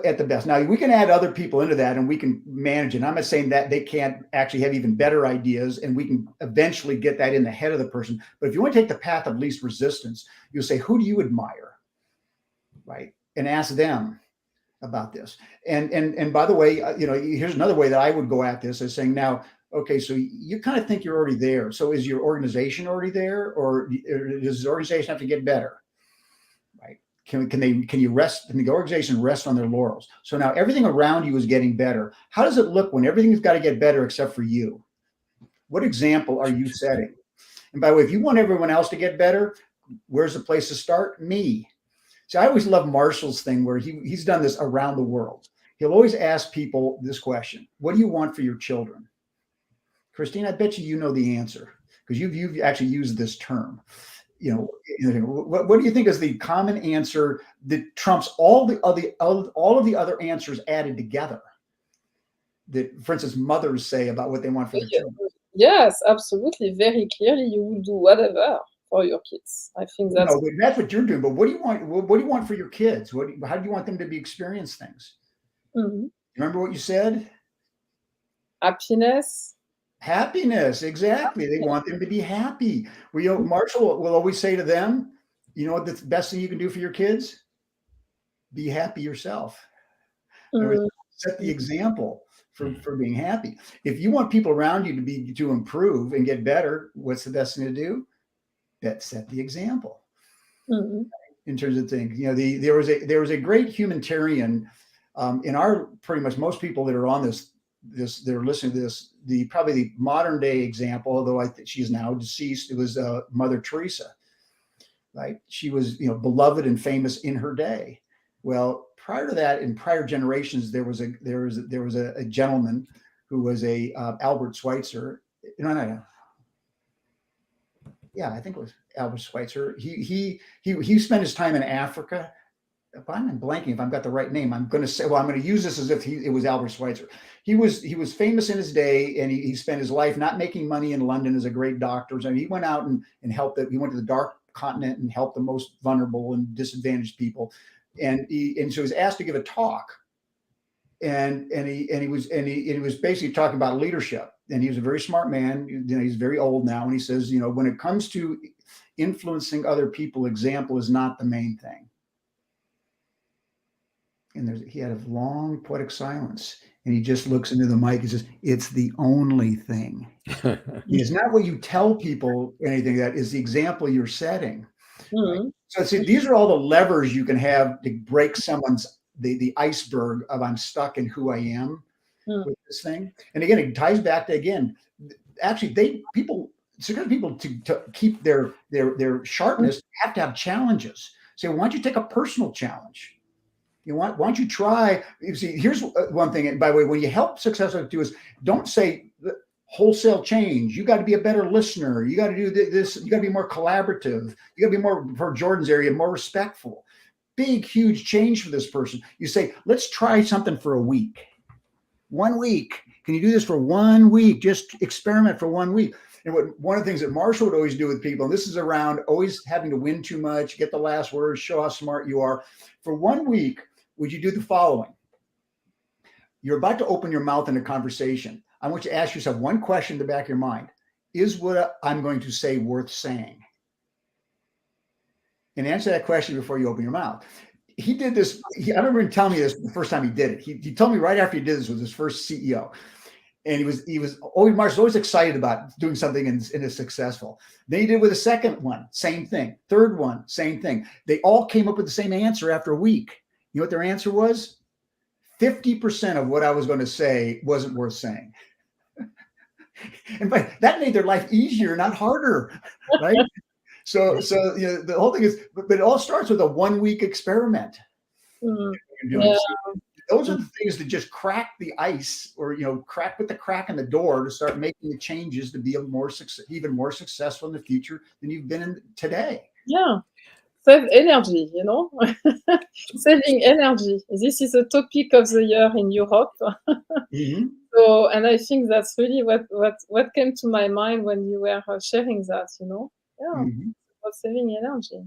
At the best. Now we can add other people into that and we can manage it. I'm not saying that they can't actually have even better ideas and we can eventually get that in the head of the person. But if you want to take the path of least resistance, you'll say, who do you admire? Right. And ask them about this. And by the way, here's another way that I would go at this is saying, now, okay, so you kind of think you're already there. So is your organization already there, or does the organization have to get better? Can the organization rest on their laurels? So now everything around you is getting better. How does it look when everything's got to get better except for you? What example are you setting? And by the way, if you want everyone else to get better, where's the place to start? Me. So I always love Marshall's thing where he's done this around the world. He'll always ask people this question: what do you want for your children? Christine, I bet you know the answer because you've actually used this term. What do you think is the common answer that trumps all of the other answers added together? That, for instance, mothers say about what they want for their children. Yes, absolutely. Very clearly, you will do whatever for your kids. I think that's what you're doing. But what do you want? What do you want for your kids? How do you want them to experience things? Mm-hmm. Remember what you said? Happiness, exactly. They want them to be happy. Marshall will always say to them, you know what the best thing you can do for your kids? Be happy yourself. Mm-hmm. Set the example for being happy. If you want people around you to improve and get better, what's the best thing to do? Set the example. Mm-hmm. In terms of things. There was a great humanitarian in our pretty much most people that are on this they're listening to this, probably the modern day example, although I think she's now deceased, it was Mother Teresa, right? She was, beloved and famous in her day. Well, prior to that, in prior generations, there was a gentleman who was a Albert Schweitzer. No. Yeah, I think it was Albert Schweitzer. He spent his time in Africa. I'm blanking if I've got the right name. I'm going to use this as if it was Albert Schweitzer. He was famous in his day, and he spent his life not making money in London as a great doctor. And he went out and helped he went to the dark continent and helped the most vulnerable and disadvantaged people. And so he was asked to give a talk. And he was basically talking about leadership. And he was a very smart man. He's very old now. And he says, when it comes to influencing other people, example is not the main thing. And he had a long poetic silence, and he just looks into the mic and says, "It's the only thing." It's not what you tell people, anything that is the example you're setting. Mm-hmm. Right? So see, these are all the levers you can have to break someone's the iceberg of I'm stuck in who I am with this thing. And again, it ties back to actually successful people to keep their sharpness have to have challenges. So why don't you take a personal challenge? Why don't you try? You see, here's one thing. And by the way, when you help successful do is don't say wholesale change. You got to be a better listener. You got to do this. You got to be more collaborative. You got to be more, for Jordan's area, more respectful. Big, huge change for this person. You say, let's try something for a week. 1 week. Can you do this for 1 week? Just experiment for 1 week. And one of the things that Marshall would always do with people, and this is around always having to win too much, get the last word, show how smart you are. For 1 week, would you do the following? You're about to open your mouth in a conversation. I want you to ask yourself one question in the back of your mind. Is what I'm going to say worth saying? And answer that question before you open your mouth. He did this. I remember him telling me this the first time he did it. He told me right after he did this with his first CEO. And he was always excited about doing something and it's successful. Then he did with a second one, same thing. Third one, same thing. They all came up with the same answer after a week. You know what their answer was? 50% of what I was going to say wasn't worth saying. And that made their life easier, not harder, right? So the whole thing is, but it all starts with a 1 week experiment. Yeah. Those are the things that just crack the ice, or put the crack in the door to start making the changes to be even more successful in the future than you've been in today. Yeah. Save energy, saving energy. This is a topic of the year in Europe. Mm-hmm. So, and I think that's really what came to my mind when you were sharing that, Yeah, Mm-hmm. about saving energy,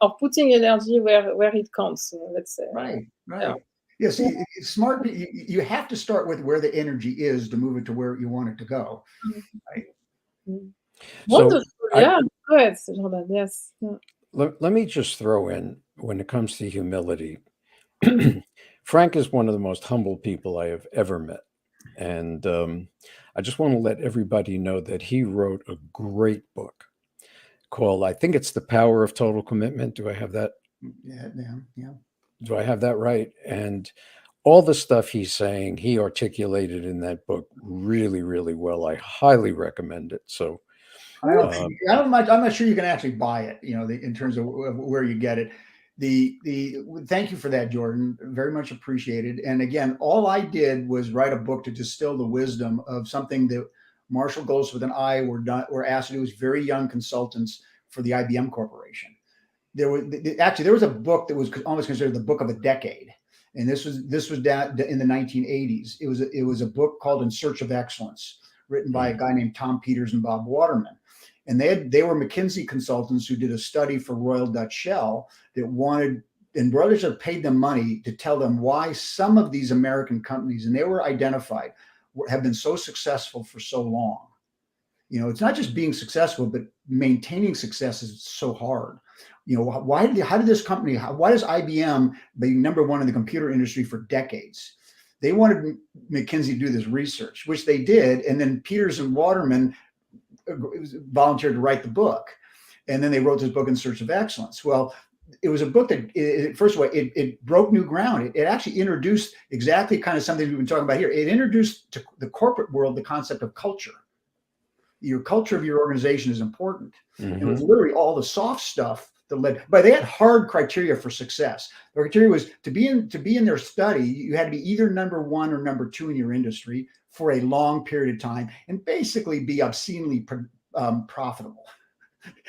or putting energy where it counts, let's say. Right. Yeah. Yes, smart. You have to start with where the energy is to move it to where you want it to go. Right. Wonderful. Yeah. Go ahead, Jordan. Yes. Yeah. Let me just throw in, when it comes to humility, Frank is one of the most humble people I have ever met. And I just want to let everybody know that he wrote a great book called, I think it's The Power of Total Commitment. Do I have that? Yeah. Do I have that right? And all the stuff he's saying, he articulated in that book really, really well. I highly recommend it. So I'm not sure you can actually buy it, in terms of where you get it. Thank you for that, Jordan. Very much appreciated. And again, all I did was write a book to distill the wisdom of something that Marshall Goldsmith and I were asked to do as very young consultants for the IBM Corporation. There was a book that was almost considered the book of a decade, and this was down in the 1980s. It was a book called In Search of Excellence, written by a guy named Tom Peters and Bob Waterman. And they were McKinsey consultants who did a study for Royal Dutch Shell that wanted, and Royal Dutch Shell paid them money to tell them why some of these American companies, and they were identified, have been so successful for so long. It's not just being successful, but maintaining success is so hard. Why does IBM be number one in the computer industry for decades? They wanted McKinsey to do this research, which they did. And then Peters and Waterman volunteered to write the book. And then they wrote this book, In Search of Excellence. Well, it was a book that, first of all, it broke new ground. It actually introduced exactly kind of something we've been talking about here. It introduced to the corporate world the concept of culture. Your culture of your organization is important. It was literally all the soft stuff that led, but they had hard criteria for success. The criteria was to be in their study, you had to be either number 1 or number 2 in your industry for a long period of time, and basically be obscenely profitable.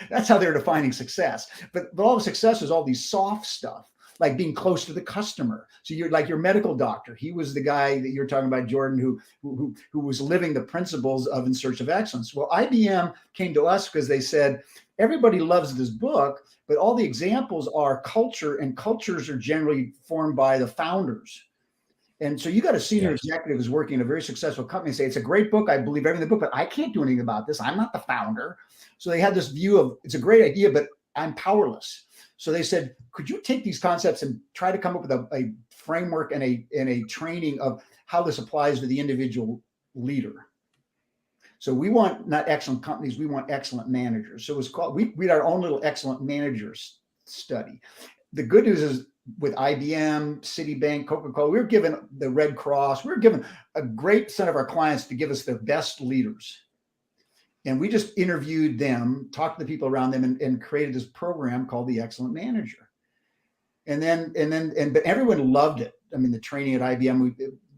That's how they're defining success. But all the success is all these soft stuff, like being close to the customer. So you're like your medical doctor. He was the guy that you're talking about, Jordan, who was living the principles of In Search of Excellence. Well, IBM came to us because they said, everybody loves this book, but all the examples are culture, and cultures are generally formed by the founders. And so you got a senior executive who's working in a very successful company and say, it's a great book. I believe everything in the book, but I can't do anything about this. I'm not the founder. So they had this view of, it's a great idea, but I'm powerless. So they said, could you take these concepts and try to come up with a framework and a training of how this applies to the individual leader? So we want not excellent companies, we want excellent managers. So it was called, we had our own little excellent managers study. The good news is with IBM, Citibank, Coca-Cola, we were given the Red Cross, we were given a great set of our clients to give us their best leaders. And we just interviewed them, talked to the people around them, and created this program called the Excellent Manager. But everyone loved it. I mean, the training at IBM,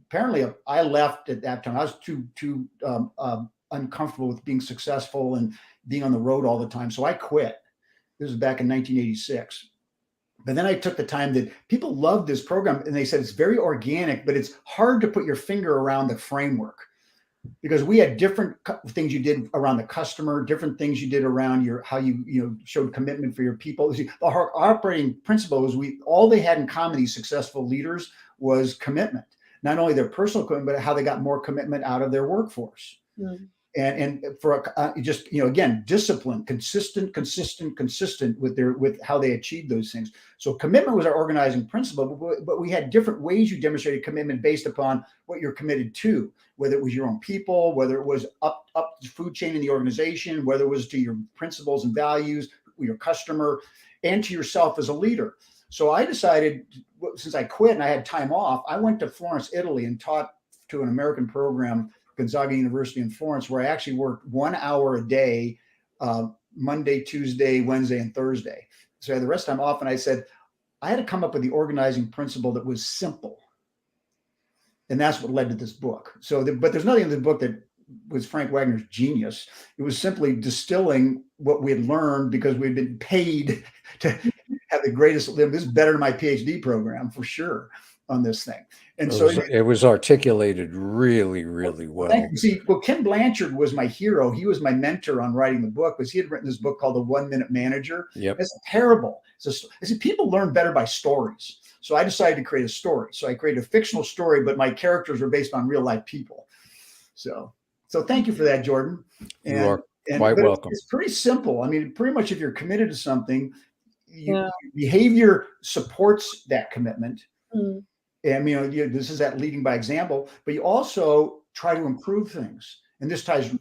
apparently I left at that time. I was too uncomfortable with being successful and being on the road all the time. So I quit. This was back in 1986. But then I took the time that people loved this program, and they said it's very organic, but it's hard to put your finger around the framework, because we had different things you did around the customer, different things you did around how you showed commitment for your people. The operating principle was all they had in common, these successful leaders, was commitment. Not only their personal commitment, but how they got more commitment out of their workforce. And for just, again, discipline, consistent with how they achieved those things. So commitment was our organizing principle, but we had different ways you demonstrated commitment based upon what you're committed to, whether it was your own people, whether it was up the food chain in the organization, whether it was to your principles and values, your customer, and to yourself as a leader. So I decided, since I quit and I had time off, I went to Florence, Italy, and taught to an American program, Gonzaga University in Florence, where I actually worked 1 hour a day, Monday, Tuesday, Wednesday, and Thursday. So I had the rest of the time off, and I said, I had to come up with the organizing principle that was simple. And that's what led to this book. But there's nothing in the book that was Frank Wagner's genius. It was simply distilling what we had learned because we'd been paid to have the greatest. This is better than my PhD program for sure on this thing. And it was articulated really, really well. Thank you. See, Ken Blanchard was my hero. He was my mentor on writing the book, because he had written this book called The 1 Minute Manager. It's terrible. People learn better by stories. So I decided to create a story. So I created a fictional story, but my characters were based on real life people. So thank you for that, Jordan. You are quite welcome. It's pretty simple. I mean, pretty much if you're committed to something, behavior supports that commitment. And this is that leading by example, but you also try to improve things. And this ties,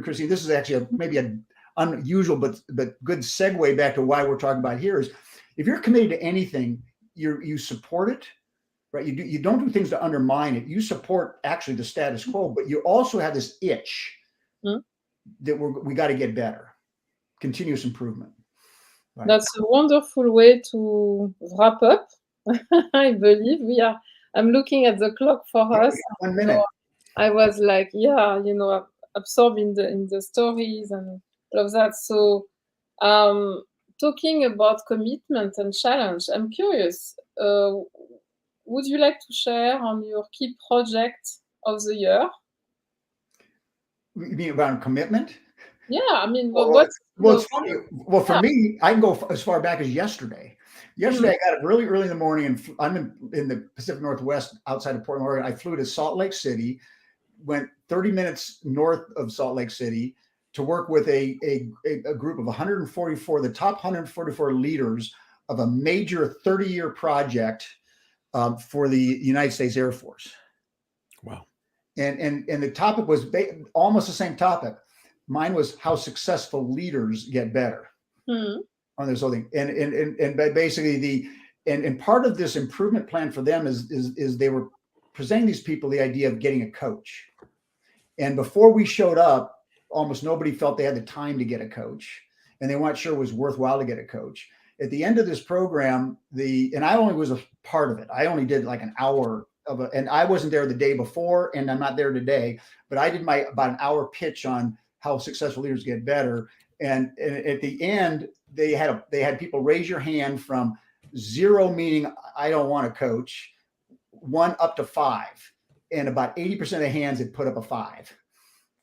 Christine, this is actually maybe an unusual but good segue back to why we're talking about here is, if you're committed to anything, you support it, right? You don't do things to undermine it. You support actually the status quo, but you also have this itch that we got to get better, continuous improvement. Right? That's a wonderful way to wrap up. I believe I'm looking at the clock for us. 1 minute. So I was like, absorbed in the stories and all of that. So talking about commitment and challenge, I'm curious, would you like to share on your key project of the year? You mean around commitment? Yeah, I mean, it's funny. Well, for me, I can go as far back as yesterday. Yesterday, I got up really early in the morning, and I'm in the Pacific Northwest outside of Portland, Oregon. I flew to Salt Lake City, went 30 minutes north of Salt Lake City to work with a group of 144, the top 144 leaders of a major 30-year project for the United States Air Force. Wow. And the topic was almost the same topic. Mine was how successful leaders get better. on this whole thing. And basically and part of this improvement plan for them is they were presenting these people the idea of getting a coach. And before we showed up, almost nobody felt they had the time to get a coach, and they weren't sure it was worthwhile to get a coach. At the end of this program, and I only was a part of it. I only did like an hour and I wasn't there the day before, and I'm not there today, but I did about an hour pitch on how successful leaders get better. And at the end, they had people raise your hand from 0, meaning I don't want a coach, 1 up to 5. And about 80% of the hands had put up a 5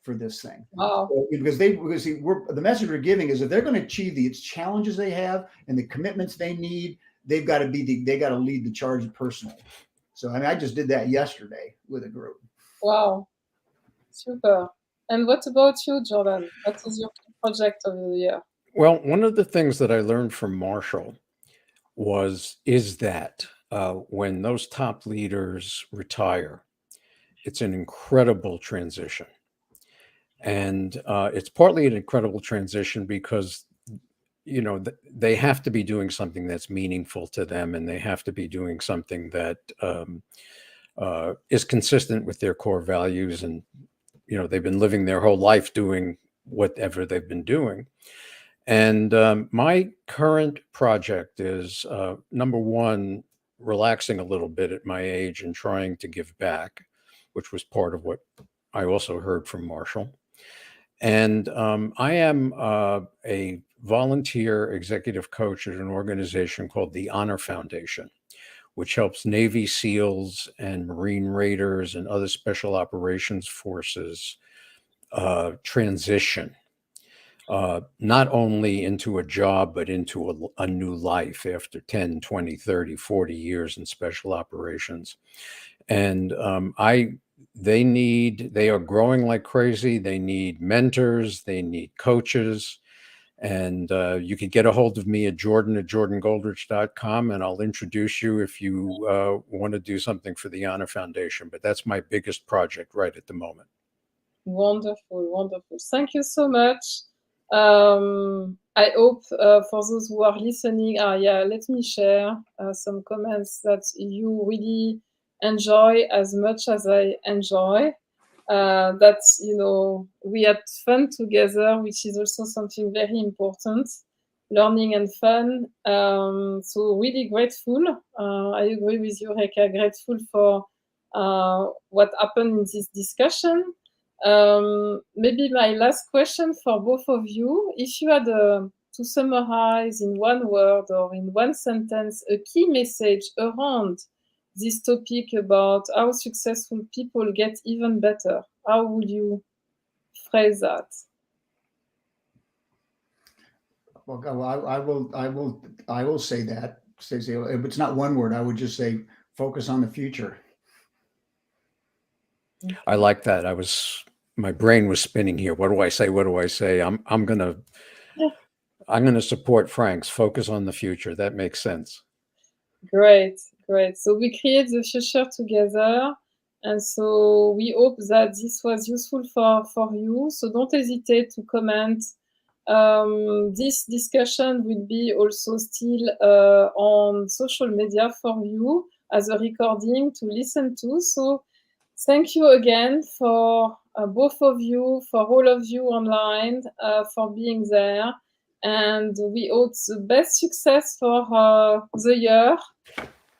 for this thing. Wow. So, because the message we're giving is if they're going to achieve the challenges they have and the commitments they need, they got to lead the charge personally. So, I mean, I just did that yesterday with a group. Wow. Super. And what about you, Jordan? What is your project of the year? Well, one of the things that I learned from Marshall is that when those top leaders retire, it's an incredible transition. And it's partly an incredible transition because, you know, they have to be doing something that's meaningful to them, and they have to be doing something that is consistent with their core values. And, you know, they've been living their whole life doing whatever they've been doing. And my current project is, number one, relaxing a little bit at my age and trying to give back, which was part of what I also heard from Marshall. And I am a volunteer executive coach at an organization called the Honor Foundation, which helps Navy SEALs and Marine Raiders and other special operations forces transition, not only into a job, but into a new life after 10, 20, 30, 40 years in special operations. And they are growing like crazy. They need mentors, they need coaches. And you can get a hold of me at jordan@jordangoldrich.com, and I'll introduce you if you want to do something for the Honor Foundation. But that's my biggest project right at the moment. Wonderful, wonderful. Thank you so much. I hope for those who are listening, let me share some comments that you really enjoy as much as I enjoy. That, you know, we had fun together, which is also something very important, learning and fun. So really grateful. I agree with you, Reka, grateful for what happened in this discussion. Maybe my last question for both of you, if you had to summarize in one word or in one sentence a key message around this topic about how successful people get even better, how would you phrase that? Well, I will say that. If it's not one word, I would just say focus on the future. I like that. My brain was spinning here. What do I say? What do I say? I'm gonna support Frank's focus on the future. That makes sense. Great. So we create the future together, and so we hope that this was useful for you. So don't hesitate to comment. This discussion will be also still on social media for you as a recording to listen to. So thank you again for both of you, for all of you online, for being there. And we hope the best success for the year.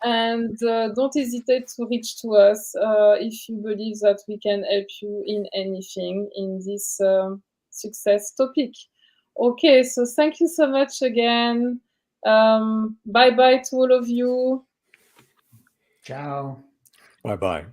And don't hesitate to reach to us if you believe that we can help you in anything in this success topic. Okay, so thank you so much again. Bye-bye to all of you. Ciao. Bye-bye.